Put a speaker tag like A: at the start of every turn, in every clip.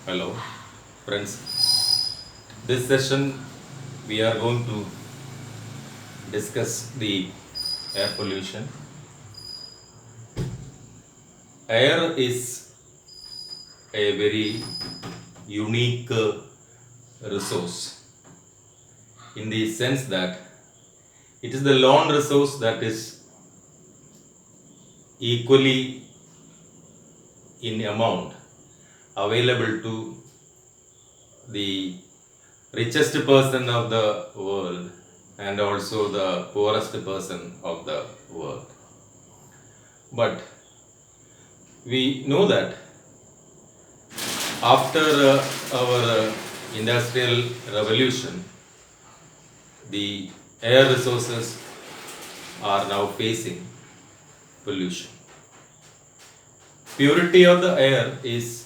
A: Hello, friends. This session we are going to discuss the air pollution. Air is a very unique resource in the sense that it is the lone resource that is equally in amount available to the richest person of the world and also the poorest person of the world. But we know that after our industrial revolution, the air resources are now facing pollution. Purity of the air is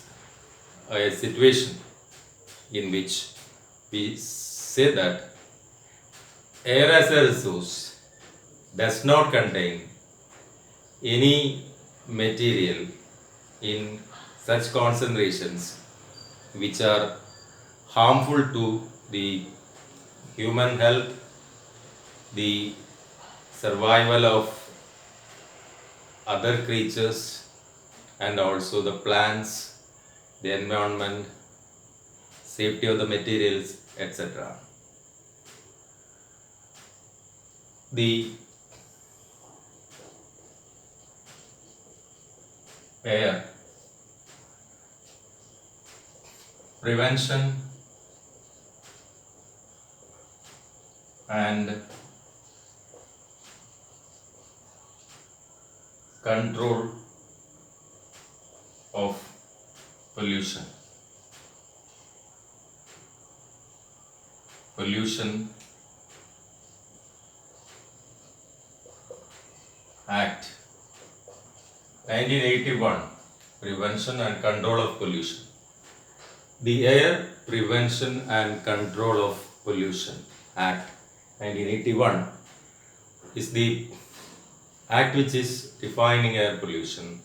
A: a situation in which we say that air as a resource does not contain any material in such concentrations which are harmful to the human health, the survival of other creatures, and also the plants, the environment, safety of the materials, etc. The air prevention and control of pollution. Pollution Act 1981, Prevention and Control of Pollution. The Air Prevention and Control of Pollution Act 1981 is the act which is defining air pollution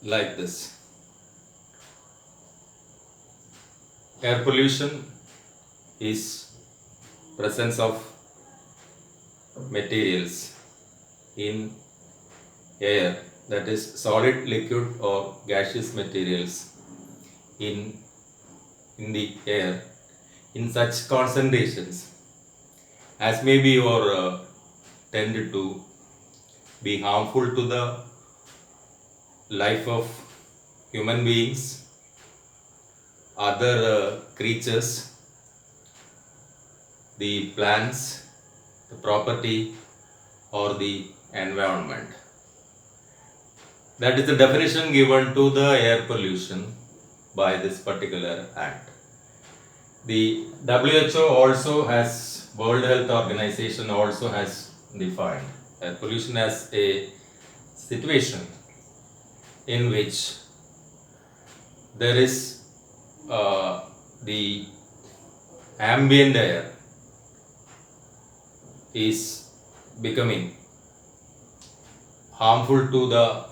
A: like this. Air pollution is presence of materials in air, that is solid, liquid or gaseous materials in the air in such concentrations as may be or tend to be harmful to the life of human beings, other creatures, the plants, the property or the environment. That is the definition given to the air pollution by this particular act. The WHO also has, World Health Organization also has defined air pollution as a situation in which there is the ambient air is becoming harmful to the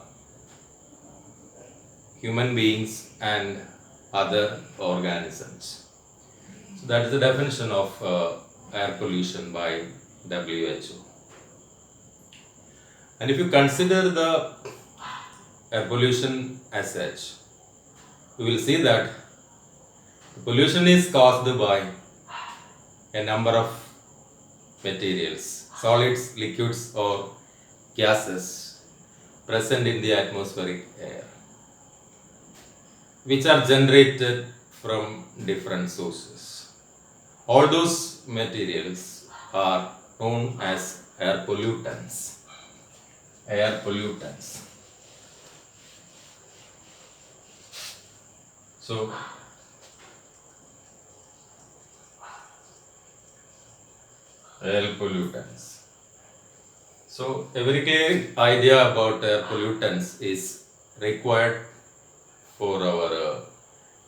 A: human beings and other organisms. So that is the definition of air pollution by WHO. And if you consider the air pollution as such, you will see that pollution is caused by a number of materials, solids, liquids or gases present in the atmospheric air, which are generated from different sources. All those materials are known as air pollutants. Air pollutants. So, air pollutants. So, a very clear idea about air pollutants is required for our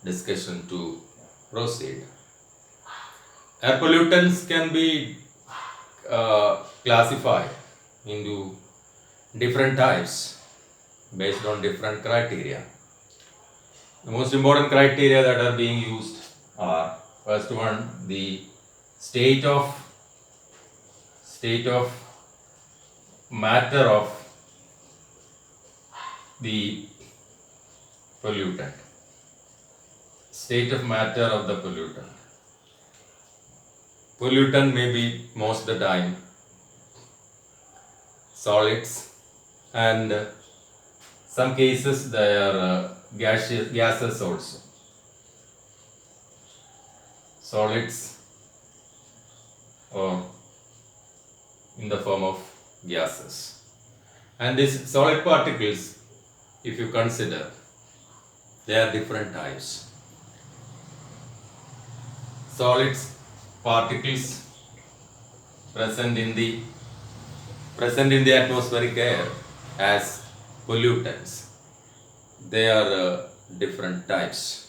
A: discussion to proceed. Air pollutants can be classified into different types based on different criteria. The most important criteria that are being used are, first one, the state of matter of the pollutant. State of matter of the pollutant. Pollutant may be most of the time solids, and some cases they are gases also. Solids or in the form of gases. And these solid particles, if you consider, they are different types. Solids particles present in the atmospheric air as pollutants. They are different types.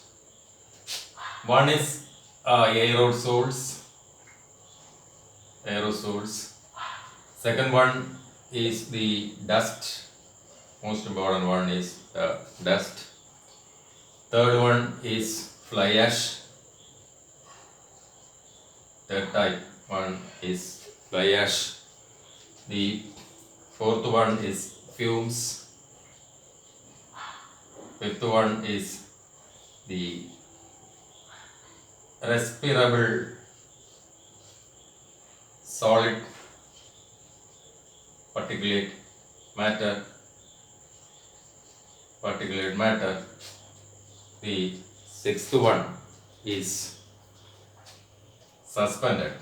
A: One is aerosols. Second one is the dust. Most important one is dust. Third one is fly ash. Third type one is fly ash. The fourth one is fumes. Fifth one is the respirable solid particulate matter. The sixth one is suspended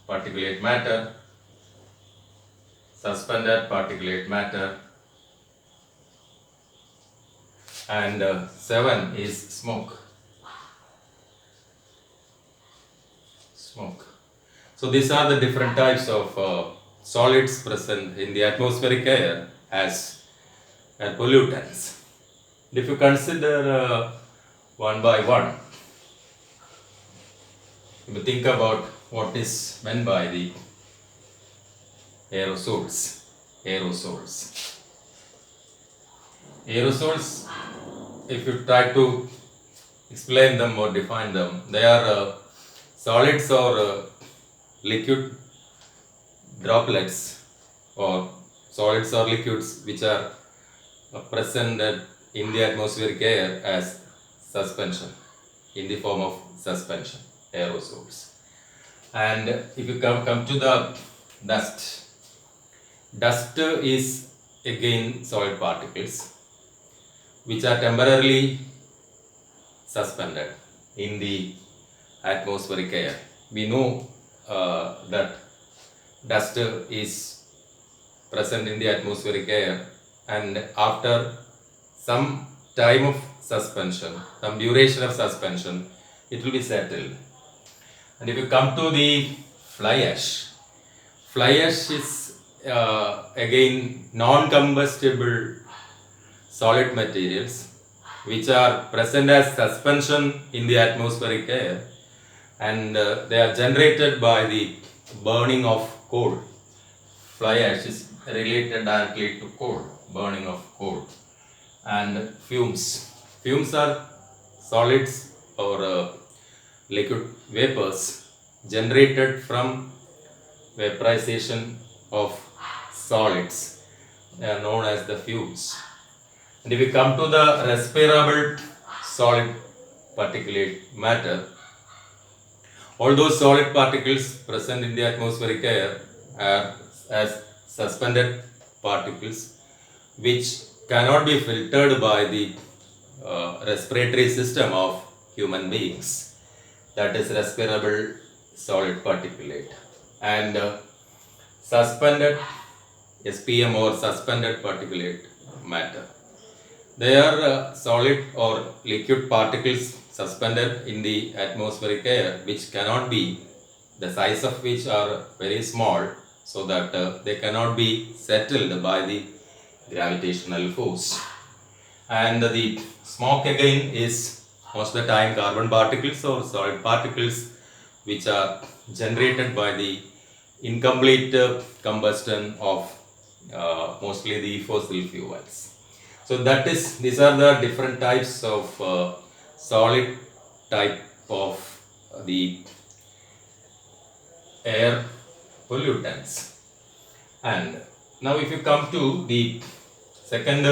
A: particulate matter. And seven is smoke. So these are the different types of solids present in the atmospheric air as pollutants. If you consider one by one, if you think about what is meant by the aerosols, if you try to explain them or define them, they are solids or liquid droplets, or solids or liquids which are present in the atmospheric air as suspension, in the form of suspension, aerosols. And if you come to the dust is again solid particles which are temporarily suspended in the atmospheric air. We know that dust is present in the atmospheric air, and after some time of suspension, some duration of suspension, it will be settled. And if you come to the fly ash is again non-combustible solid materials which are present as suspension in the atmospheric air, and they are generated by the burning of coal. Fly ash is related directly to coal, burning of coal. And fumes are solids or liquid vapors generated from vaporization of solids. They are known as the fumes. And if we come to the respirable solid particulate matter, all those solid particles present in the atmospheric air are as suspended particles which cannot be filtered by the respiratory system of human beings. That is respirable solid particulate. And suspended SPM or suspended particulate matter. They are solid or liquid particles suspended in the atmospheric air which cannot be, the size of which are very small, so that they cannot be settled by the gravitational force. And the smoke again is most of the time carbon particles or solid particles which are generated by the incomplete combustion of mostly the fossil fuels. So these are the different types of solid type of the air pollutants. And now if you come to the second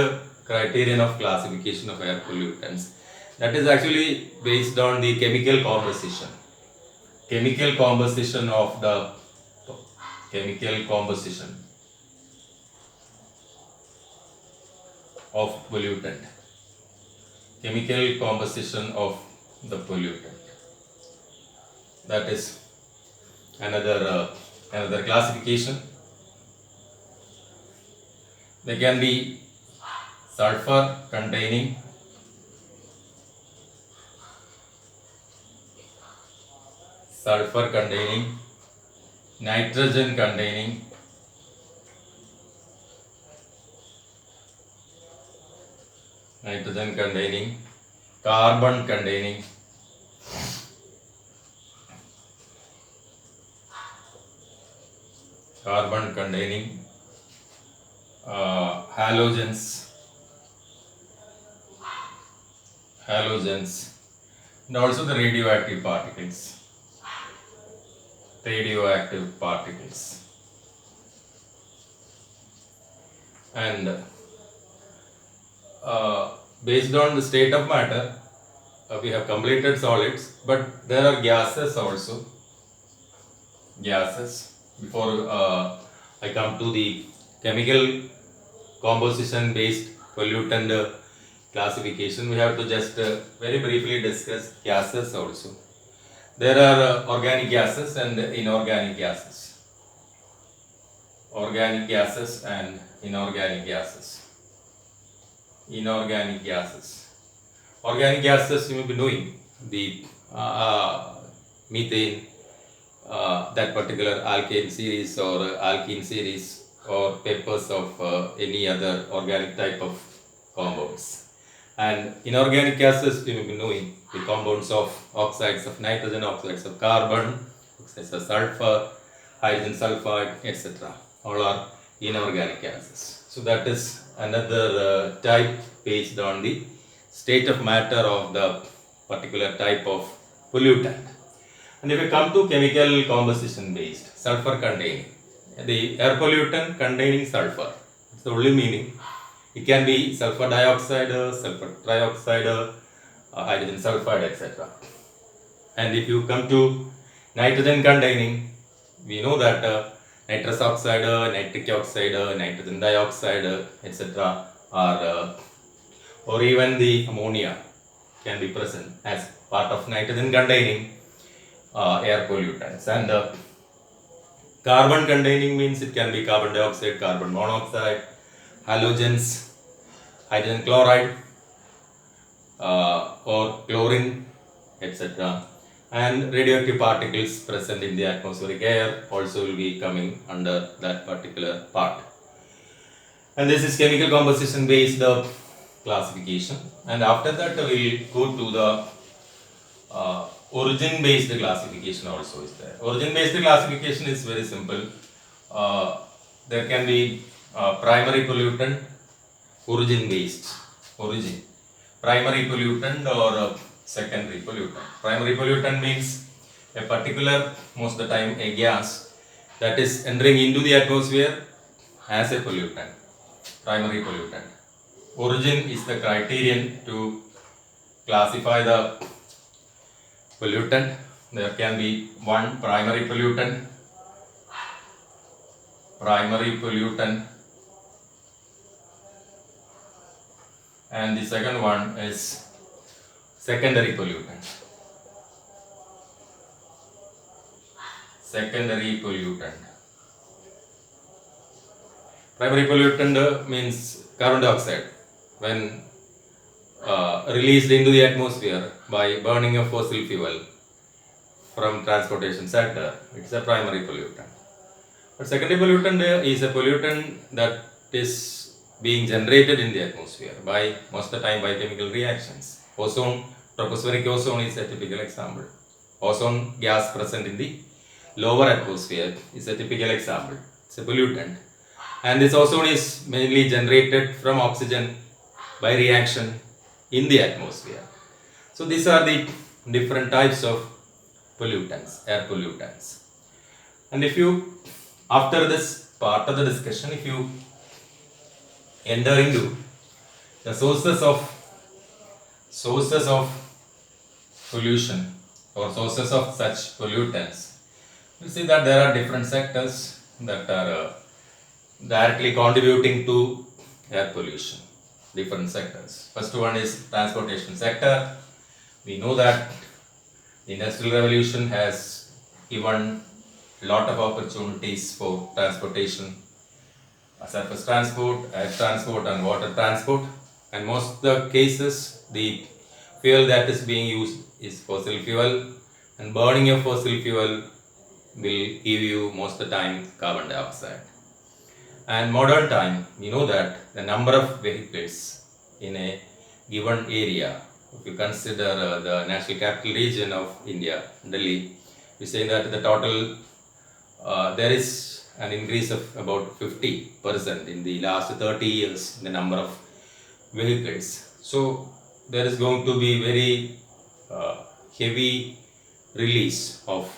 A: criterion of classification of air pollutants, that is actually based on the chemical composition. Chemical composition of the chemical composition of pollutant. Chemical composition of the pollutant. That is another classification. They can be sulfur containing, nitrogen containing, carbon containing, halogens, and also the radioactive particles. And based on the state of matter, we have completed solids, but there are gases also. Before I come to the chemical composition based pollutant classification, we have to just very briefly discuss gases also. There are organic gases and inorganic gases. Organic gases and inorganic gases. Organic gases, you may be knowing the methane, that particular alkane series or alkene series, or peppers of any other organic type of compounds. And inorganic gases, you may be knowing the compounds of oxides of nitrogen, oxides of carbon, oxides of sulfur, hydrogen sulfide, etc. All are inorganic gases. So that is another type based on the state of matter of the particular type of pollutant. And if we come to chemical composition based, sulfur containing, the air pollutant containing sulfur, it's the only meaning. It can be sulfur dioxide, sulfur trioxide, hydrogen sulfide, etc. And if you come to nitrogen containing, we know that nitrous oxide, nitric oxide, nitrogen dioxide, etc. are or even the ammonia can be present as part of nitrogen containing air pollutants. And carbon containing means it can be carbon dioxide, carbon monoxide, halogens, hydrogen chloride, or chlorine, etc. And radioactive particles present in the atmospheric air also will be coming under that particular part. And this is chemical composition based classification. And after that we will go to the origin based classification also is there. Origin based classification is very simple. There can be primary pollutant, origin based, primary pollutant or secondary pollutant. Primary pollutant means a particular, most of the time, a gas that is entering into the atmosphere as a pollutant, primary pollutant. Origin is the criterion to classify the pollutant. There can be one primary pollutant, and the second one is secondary pollutant. Primary pollutant means carbon dioxide when released into the atmosphere by burning of fossil fuel from transportation sector. It's a primary pollutant. But secondary pollutant is a pollutant that is being generated in the atmosphere by, most of the time, by chemical reactions. Ozone, tropospheric ozone is a typical example. Ozone gas present in the lower atmosphere is a typical example. It's a pollutant. And this ozone is mainly generated from oxygen by reaction in the atmosphere. So these are the different types of pollutants, air pollutants. And if you, after this part of the discussion, if you enter into the sources of pollution or sources of such pollutants, you see that there are different sectors that are directly contributing to air pollution. Different sectors. First one is transportation sector. We know that the industrial revolution has given a lot of opportunities for transportation, surface transport, air transport and water transport, and most of the cases the fuel that is being used is fossil fuel, and burning of fossil fuel will give you most of the time carbon dioxide. And modern time, we know that the number of vehicles in a given area, if you consider the national capital region of India, Delhi, we say that the total, there is an increase of about 50% in the last 30 years in the number of vehicles. So there is going to be very heavy release of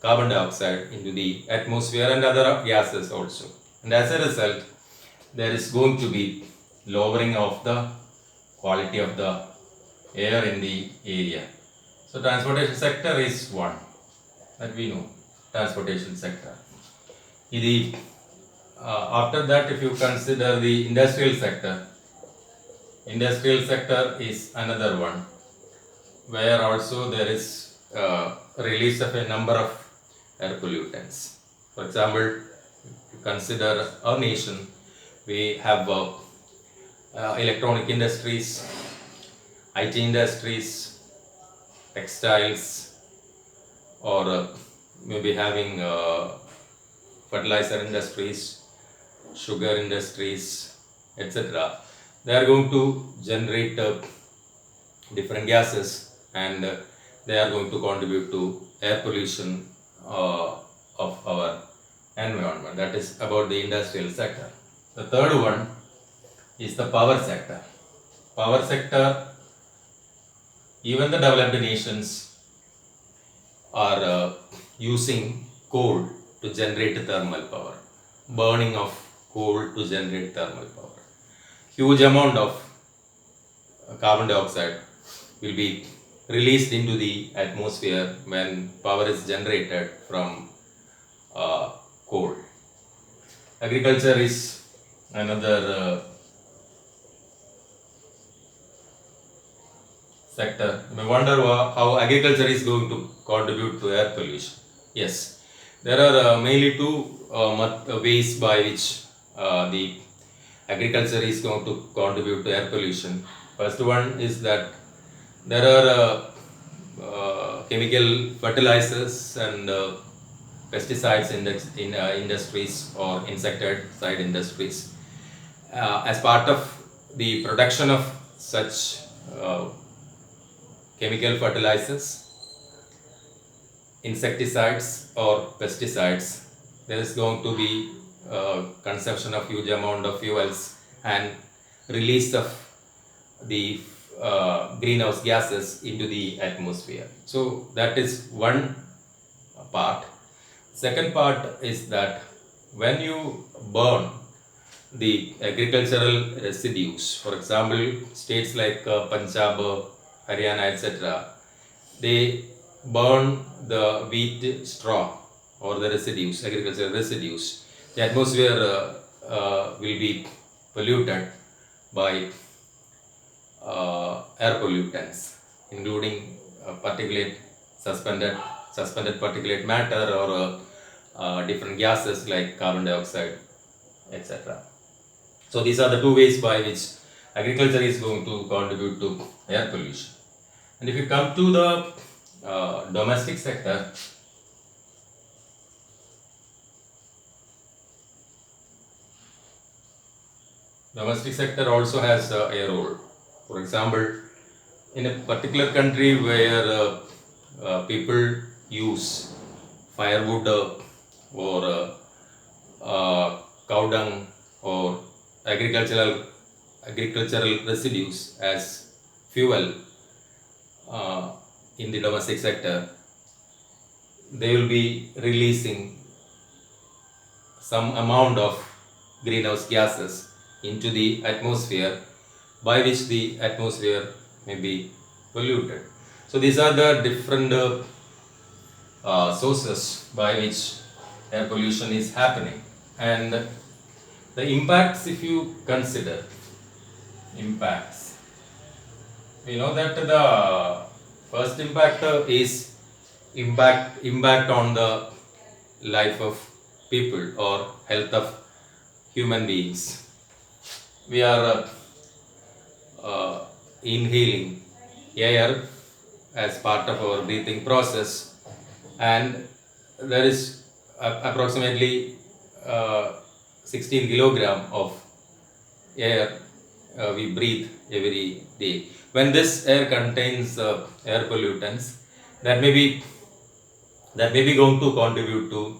A: carbon dioxide into the atmosphere and other gases also. And as a result, there is going to be lowering of the quality of the air in the area. So transportation sector is one that we know, transportation sector. After that, if you consider the industrial sector is another one where also there is release of a number of air pollutants. For example, if you consider our nation, we have electronic industries, IT industries, textiles, or maybe having fertilizer industries, sugar industries, etc. They are going to generate different gases, and they are going to contribute to air pollution of our environment. That is about the industrial sector. The third one is the power sector. Power sector, even the developed nations are using coal to generate thermal power, burning of coal to generate thermal power. Huge amount of carbon dioxide will be released into the atmosphere when power is generated from coal. Agriculture is another sector. You may wonder how agriculture is going to contribute to air pollution. Yes, there are mainly two ways by which the agriculture is going to contribute to air pollution. First one is that there are chemical fertilizers and pesticides in industries or insecticide industries. As part of the production of such chemical fertilizers, insecticides or pesticides, there is going to be consumption of huge amount of fuels and release of the greenhouse gases into the atmosphere. So that is one part. Second part is that when you burn the agricultural residues, for example, states like Punjab, Haryana, etc., they burn the wheat straw or the residues, agricultural residues. The atmosphere will be polluted by air pollutants, including particulate, suspended particulate matter, or different gases like carbon dioxide, etc. So these are the two ways by which agriculture is going to contribute to air pollution. And if you come to the domestic sector, domestic sector also has a role. For example, in a particular country where people use firewood or cow dung or agricultural residues as fuel uh, in the domestic sector, they will be releasing some amount of greenhouse gases into the atmosphere, by which the atmosphere may be polluted. So these are the different sources by which air pollution is happening, and the impacts, if you consider impacts, we know that the first impact is impact on the life of people or health of human beings. We are inhaling air as part of our breathing process, and there is approximately 16 kilogram of air we breathe every day. When this air contains air pollutants, that may be going to contribute to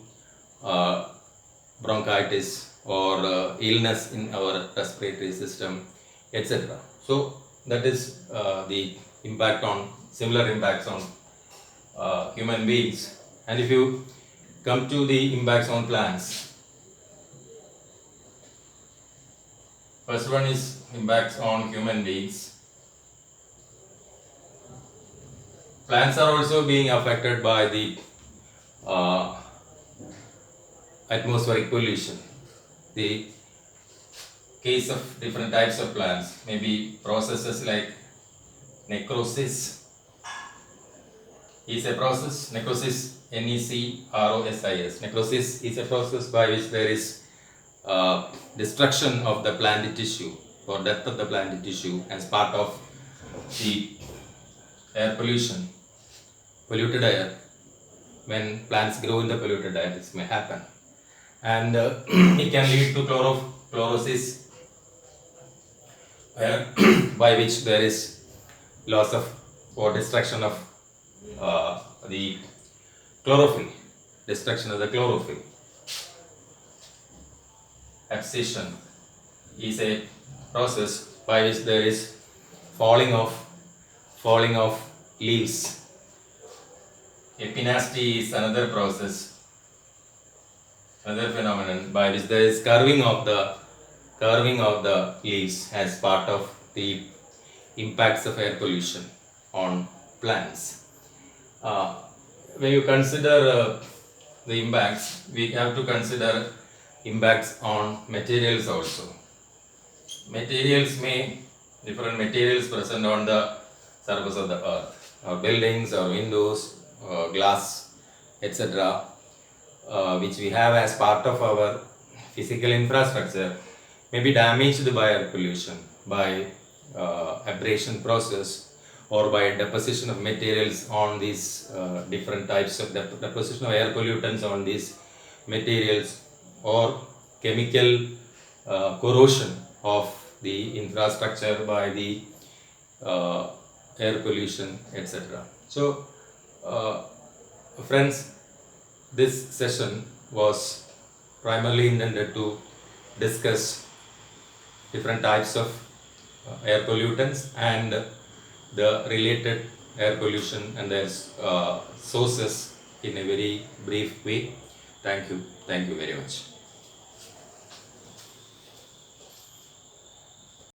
A: bronchitis or illness in our respiratory system, etc. So that is the impact on similar impacts on human beings. And if you come to the impacts on plants, first one is impacts on human beings. Plants are also being affected by the atmospheric pollution. The case of different types of plants, maybe processes like necrosis is a process. Necrosis, necrosis. Necrosis is a process by which there is destruction of the plant tissue or death of the plant tissue as part of the air pollution, polluted air. When plants grow in the polluted air, this may happen, and it can lead to chlorosis, by which there is loss of or destruction of the chlorophyll, destruction of the chlorophyll. Abscission is a process by which there is falling of leaves. Epinasty is another process, another phenomenon by which there is curving of the leaves as part of the impacts of air pollution on plants. When you consider the impacts, we have to consider impacts on materials also. Different materials present on the surface of the earth, our buildings, our windows, glass, etc., which we have as part of our physical infrastructure, may be damaged by air pollution, by abrasion process, or by deposition of materials on these different types of deposition of air pollutants on these materials, or chemical corrosion of the infrastructure by the air pollution, etc. So friends, this session was primarily intended to discuss different types of air pollutants and the related air pollution and their sources in a very brief way. Thank you very much.